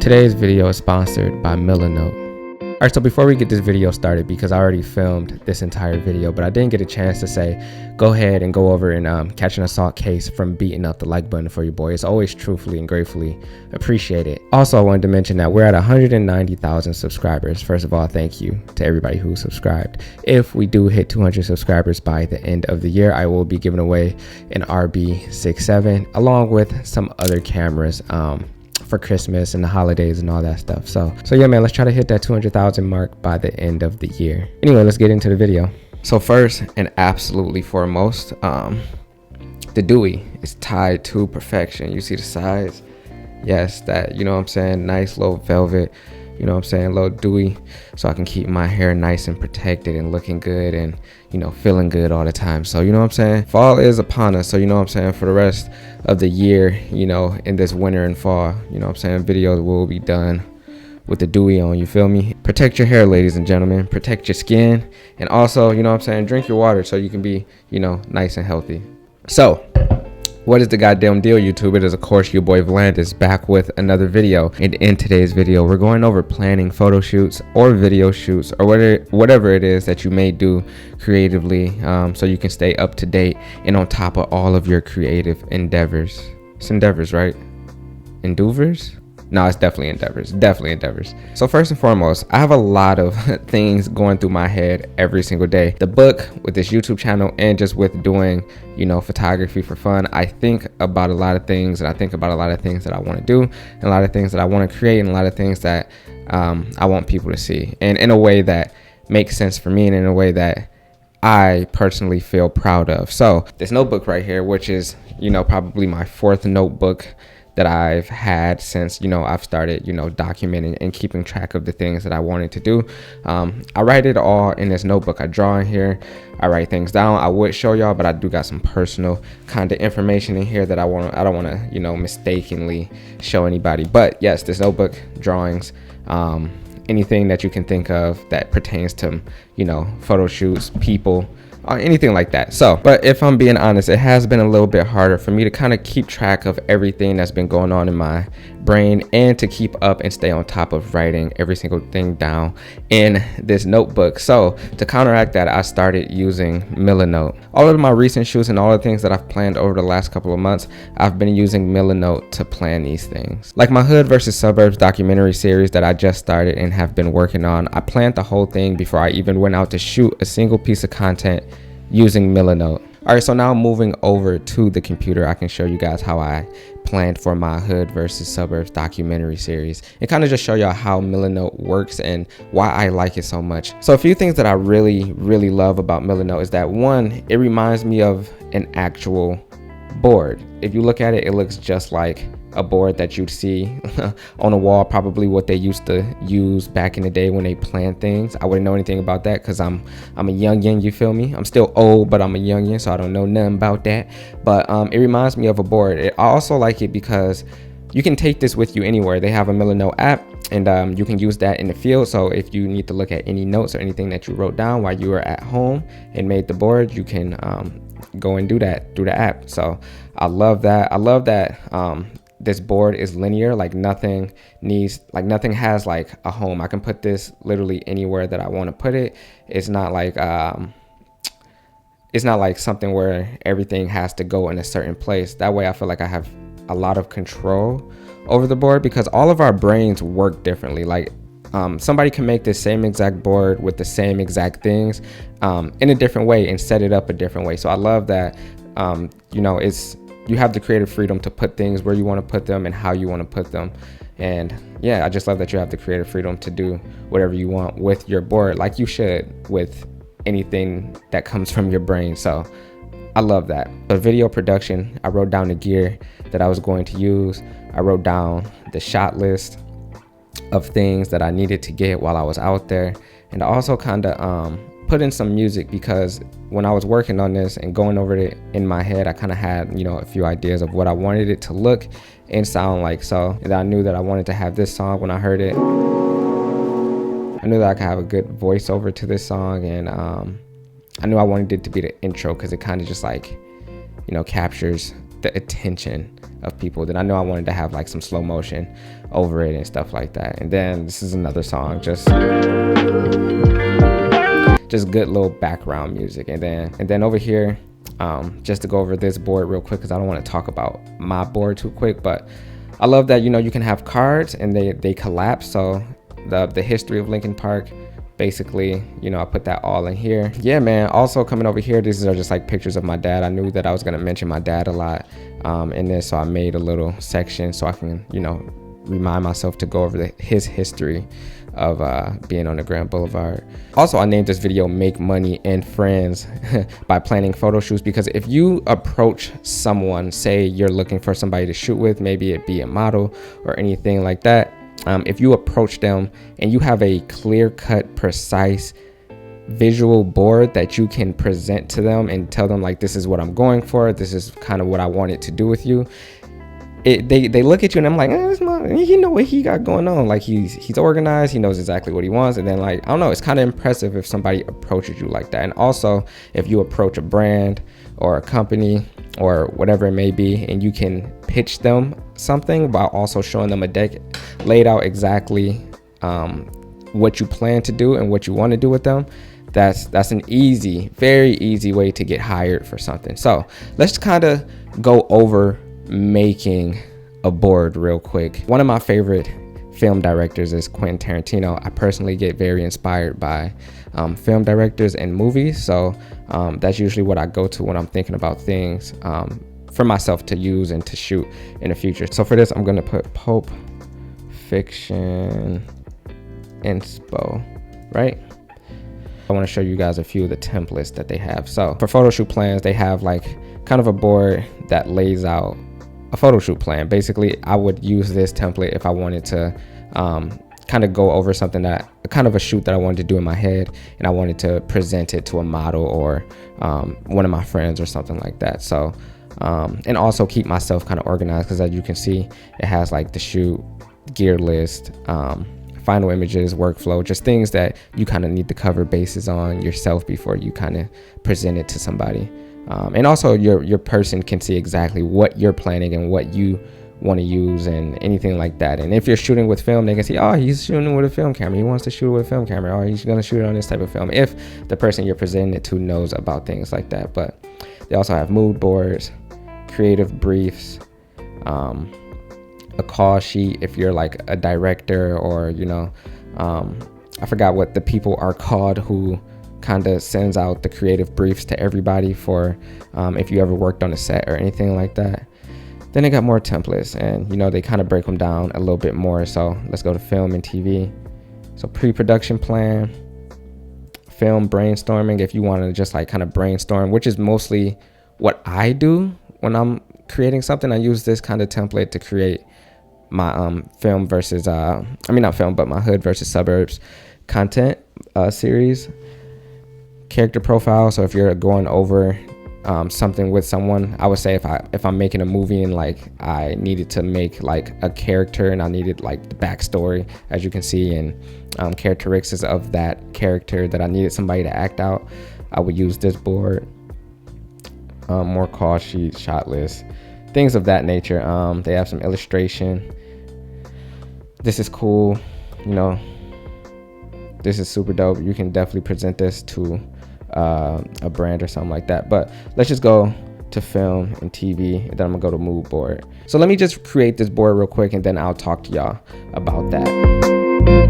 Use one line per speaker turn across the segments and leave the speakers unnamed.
Today's video is sponsored by MAMIYA. Alright, so before we get this video started, because I already filmed this entire video, but I didn't get a chance to say, go ahead and go over and catch an assault case from beating up the like button for your boy. It's always truthfully and gratefully appreciated. Also, I wanted to mention that we're at 190,000 subscribers. First of all, thank you to everybody who subscribed. If we do hit 200 subscribers by the end of the year, I will be giving away an RB67 along with some other cameras for Christmas and the holidays and all that stuff. So yeah, man, let's try to hit that 200,000 mark by the end of the year. Anyway, let's get into the video. So first and absolutely foremost, the Dewey is tied to perfection. You see the size? Yes, that, you know what I'm saying, nice little velvet, you know what I'm saying, little Dewey, so I can keep my hair nice and protected and looking good and, you know, feeling good all the time. So, you know what I'm saying, fall is upon us. So, you know what I'm saying, for the rest of the year, you know, in this winter and fall, you know what I'm saying, videos will be done with the Dewey on, you feel me? Protect your hair, ladies and gentlemen, protect your skin, and also, you know what I'm saying, drink your water so you can be, you know, nice and healthy. So what is the goddamn deal, YouTube? It is, of course, your boy Vuhlandes back with another video. And in today's video, we're going over planning photo shoots or video shoots or whatever it is that you may do creatively, so you can stay up to date and on top of all of your creative endeavors. It's endeavors, right? Endeavors? No, it's definitely endeavors. So first and foremost, I have a lot of things going through my head every single day. The book, with this YouTube channel, and just with doing, you know, photography for fun, I think about a lot of things, and I think about a lot of things that I want to do, and a lot of things that I want to create, and a lot of things that I want people to see, and in a way that makes sense for me, and in a way that I personally feel proud of. So this notebook right here, which is, you know, probably my fourth notebook that I've had since, you know, I've started, you know, documenting and keeping track of the things that I wanted to do. I write it all in this notebook. I draw in here, I write things down. I would show y'all, but I do got some personal kind of information in here that I don't want to, you know, mistakenly show anybody. But yes, this notebook, drawings, anything that you can think of that pertains to, you know, photo shoots, people, or anything like that. So, but if I'm being honest, it has been a little bit harder for me to kind of keep track of everything that's been going on in my brain and to keep up and stay on top of writing every single thing down in this notebook. So to counteract that, I started using MAMIYA. All of my recent shoots and all the things that I've planned over the last couple of months, I've been using MAMIYA to plan these things. Like my Hood versus Suburbs documentary series that I just started and have been working on, I planned the whole thing before I even went out to shoot a single piece of content using MAMIYA. All right, so now moving over to the computer, I can show you guys how I planned for my Hood versus Suburbs documentary series and kind of just show y'all how MAMIYA works and why I like it so much. So a few things that I really love about MAMIYA is that, one, it reminds me of an actual board. If you look at it, it looks just like a board that you'd see on a wall, probably what they used to use back in the day when they planned things. I wouldn't know anything about that because I'm a youngin', you feel me? I'm still old, but I'm a youngin', so I don't know nothing about that. But it reminds me of a board. I also like it because you can take this with you anywhere. They have a MAMIYA app, and you can use that in the field. So if you need to look at any notes or anything that you wrote down while you were at home and made the board, you can go and do that through the app. So I love that. I love that this board is linear, like nothing has like a home. I can put this literally anywhere that I want to put it. It's not like something where everything has to go in a certain place. That way I feel like I have a lot of control over the board, because all of our brains work differently. Like somebody can make the same exact board with the same exact things in a different way and set it up a different way. So I love that, you know, you have the creative freedom to put things where you want to put them and how you want to put them. And yeah, I just love that you have the creative freedom to do whatever you want with your board, like you should with anything that comes from your brain. So I love that. For video production, I wrote down the gear that I was going to use. I wrote down the shot list of things that I needed to get while I was out there. And I also kind of put in some music, because when I was working on this and going over it in my head, I kind of had, you know, a few ideas of what I wanted it to look and sound like. So, and I knew that I wanted to have this song when I heard it. I knew that I could have a good voiceover to this song, and I knew I wanted it to be the intro, because it kind of just like, you know, captures the attention of people. Then I know I wanted to have like some slow motion over it and stuff like that. And then this is another song, just good little background music. And then over here, just to go over this board real quick, because I don't want to talk about my board too quick, but I love that, you know, you can have cards and they collapse. So the history of Linkin Park, basically, you know, I put that all in here. Yeah, man. Also coming over here, these are just like pictures of my dad. I knew that I was going to mention my dad a lot in this, so I made a little section so I can, you know, remind myself to go over his history of being on the Grand Boulevard. Also, I named this video Make Money and Friends by planning photo shoots, because if you approach someone, say you're looking for somebody to shoot with, maybe it be a model or anything like that, if you approach them and you have a clear-cut, precise visual board that you can present to them and tell them like, this is what I'm going for, this is kind of what I wanted to do with you, they look at you and I'm like, you know what he got going on. Like he's organized, he knows exactly what he wants. And then like, I don't know, it's kind of impressive if somebody approaches you like that. And also if you approach a brand or a company or whatever it may be, and you can pitch them something while also showing them a deck laid out exactly what you plan to do and what you want to do with them, that's an easy, very easy way to get hired for something. So let's kind of go over making a board real quick. One of my favorite film directors is Quentin Tarantino. I personally get very inspired by film directors and movies, so that's usually what I go to when I'm thinking about things for myself to use and to shoot in the future. So for this, I'm going to put Pulp Fiction inspo, right? I want to show you guys a few of the templates that they have. So for photo shoot plans, they have like kind of a board that lays out a photo shoot plan. Basically, I would use this template if I wanted to kind of go over something, that kind of a shoot that I wanted to do in my head, and I wanted to present it to a model or one of my friends or something like that. So and also keep myself kind of organized, because as you can see, it has like the shoot, gear list, final images, workflow, just things that you kind of need to cover bases on yourself before you kind of present it to somebody. And also your person can see exactly what you're planning and what you want to use and anything like that. And if you're shooting with film, they can see, oh, he's shooting with a film camera, he wants to shoot with a film camera, or he's going to shoot it on this type of film, if the person you're presenting it to knows about things like that. But they also have mood boards, creative briefs, a call sheet if you're like a director, or you know, I forgot what the people are called who kind of sends out the creative briefs to everybody for if you ever worked on a set or anything like that. Then they got more templates, and you know, they kind of break them down a little bit more. So let's go to film and TV. So pre-production plan, film brainstorming, if you want to just like kind of brainstorm, which is mostly what I do when I'm creating something. I use this kind of template to create my film versus not film, but my hood versus suburbs content series. Character profile, so if you're going over something with someone, I would say if I'm making a movie and like I needed to make like a character and I needed like the backstory, as you can see, and characteristics of that character that I needed somebody to act out, I would use this board. More call sheets, shot lists, things of that nature. They have some illustration. This is cool, you know, this is super dope. You can definitely present this to a brand or something like that. But let's just go to film and TV, and then I'm gonna go to mood board. So let me just create this board real quick, and then I'll talk to y'all about that.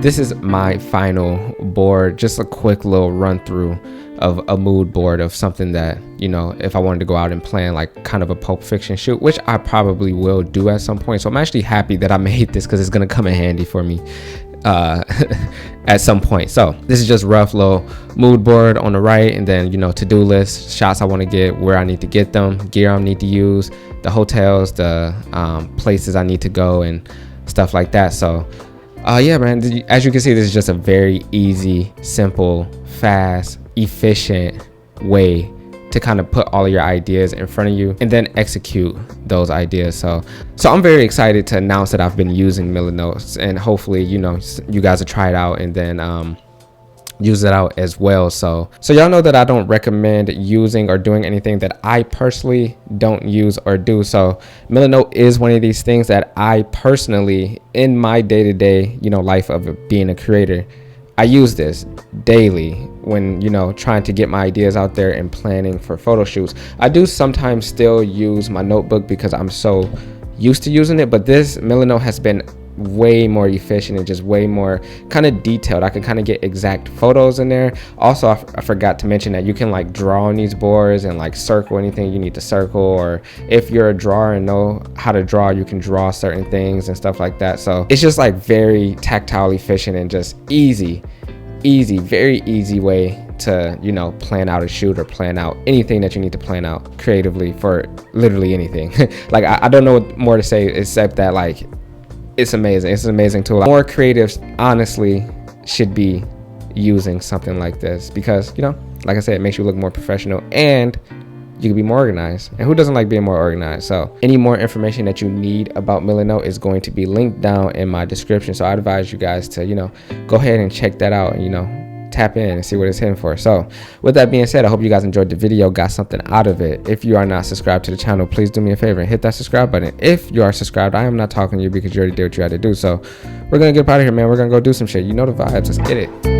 This is my final board, just a quick little run through of a mood board of something that, you know, if I wanted to go out and plan like kind of a Pulp Fiction shoot, which I probably will do at some point. So I'm actually happy that I made this because it's gonna come in handy for me at some point. So this is just rough little mood board on the right, and then, you know, to-do list, shots I want to get, where I need to get them, gear I need to use, the hotels, the places I need to go, and stuff like that. So yeah, man, as you can see, this is just a very easy, simple, fast, efficient way to kind of put all of your ideas in front of you and then execute those ideas. So I'm very excited to announce that I've been using Milanotes, and hopefully, you know, you guys will try it out and then use it out as well. So y'all know that I don't recommend using or doing anything that I personally don't use or do. So Milanote is one of these things that I personally, in my day-to-day, you know, life of being a creator, I use this daily when, you know, trying to get my ideas out there and planning for photo shoots. I do sometimes still use my notebook because I'm so used to using it, but this Milanote has been way more efficient and just way more kind of detailed. I can kind of get exact photos in there. Also, I forgot to mention that you can like draw on these boards and like circle anything you need to circle, or if you're a drawer and know how to draw, you can draw certain things and stuff like that. So it's just like very tactile, efficient, and just easy, very easy way to, you know, plan out a shoot or plan out anything that you need to plan out creatively for literally anything. Like I don't know what more to say except that, like, it's amazing. It's an amazing tool. More creatives honestly should be using something like this because, you know, like I said, it makes you look more professional and you can be more organized. And who doesn't like being more organized? So any more information that you need about Milanote is going to be linked down in my description. So I advise you guys to, you know, go ahead and check that out and, you know, tap in and see what it's hitting for. So with that being said, I hope you guys enjoyed the video, got something out of it. If you are not subscribed to the channel, please do me a favor and hit that subscribe button. If you are subscribed, I am not talking to you because you already did what you had to do. So we're gonna get up out of here, man. We're gonna go do some shit. You know the vibes. Let's get it.